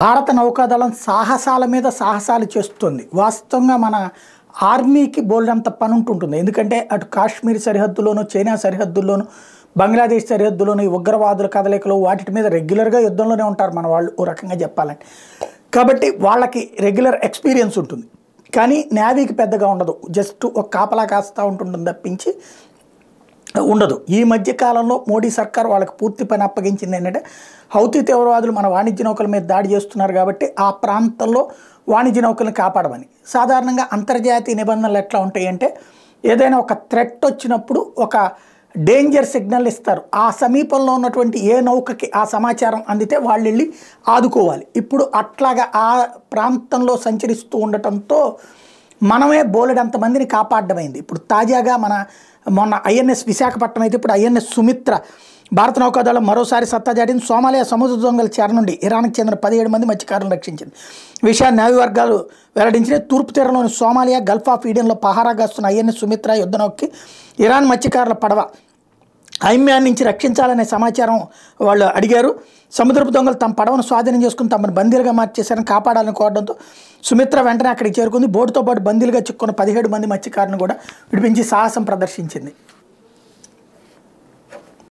భారత నౌకాదళం సాహసాల మీద సాహసాలు చేస్తుంది. వాస్తవంగా మన ఆర్మీకి బోల్డంత పని ఉంటుంటుంది. ఎందుకంటే అటు కాశ్మీర్ సరిహద్దులోను, చైనా సరిహద్దుల్లోను, బంగ్లాదేశ్ సరిహద్దులోను ఈ ఉగ్రవాదుల కదలికలు వాటి మీద రెగ్యులర్గా యుద్ధంలోనే ఉంటారు మన వాళ్ళు ఓ రకంగా చెప్పాలంటే. కాబట్టి వాళ్ళకి రెగ్యులర్ ఎక్స్పీరియన్స్ ఉంటుంది. కానీ నేవీకి పెద్దగా ఉండదు. జస్ట్ ఒక కాపలా కాస్తూ ఉంటుంది తప్పించి ఉండదు. ఈ మధ్య కాలంలో మోడీ సర్కార్ వాళ్ళకి పూర్తి పని అప్పగించింది ఏంటంటే, హౌతీ తీవ్రవాదులు మన వాణిజ్య నౌకల మీద దాడి చేస్తున్నారు కాబట్టి ఆ ప్రాంతంలో వాణిజ్య నౌకలను కాపాడమని. సాధారణంగా అంతర్జాతీయ నిబంధనలు ఎట్లా ఉంటాయంటే, ఏదైనా ఒక థ్రెట్ వచ్చినప్పుడు ఒక డేంజర్ సిగ్నల్ ఇస్తారు. ఆ సమీపంలో ఉన్నటువంటి ఏ నౌకకి ఆ సమాచారం అందితే వాళ్ళు వెళ్ళి ఆదుకోవాలి. ఇప్పుడు అట్లాగా ఆ ప్రాంతంలో సంచరిస్తూ ఉండటంతో మనమే బోలెడంతమందిని కాపాడమైంది. ఇప్పుడు తాజాగా మొన్న ఐఎన్ఎస్ విశాఖపట్నం అయితే ఇప్పుడు ఐఎన్ఎస్ సుమిత్ర భారత నౌకాదళం మరోసారి సత్తా చాటింది. సోమాలియా సముద్ర దొంగల చెర నుండి ఇరాన్కి చెందిన 17 మంది మత్స్యకారులను రక్షించింది. విషయాన్ని నేవీ వర్గాలు వెల్లడించిన. తూర్పు తీరంలోని సోమాలియా గల్ఫ్ ఆఫ్ ఈడెన్లో పహారా కాస్తున్న ఐఎన్ఎస్ సుమిత్ర యుద్ధనౌకకి ఇరాన్ మత్స్యకారుల పడవ ఐమ్యాన్ నుంచి రక్షించాలనే సమాచారం వాళ్ళు అడిగారు. సముద్రపు దొంగలు తమ పడవను స్వాధీనం చేసుకుని తమను బందీలుగా మార్చేశారని కాపాడాలని కోరడంతో సుమిత్ర వెంటనే అక్కడికి చేరుకుంది. బోటుతో పాటు బందీలుగా చిక్కున్న 17 మంది మత్స్యకారులను కూడా విడిపించి సాహసం ప్రదర్శించింది.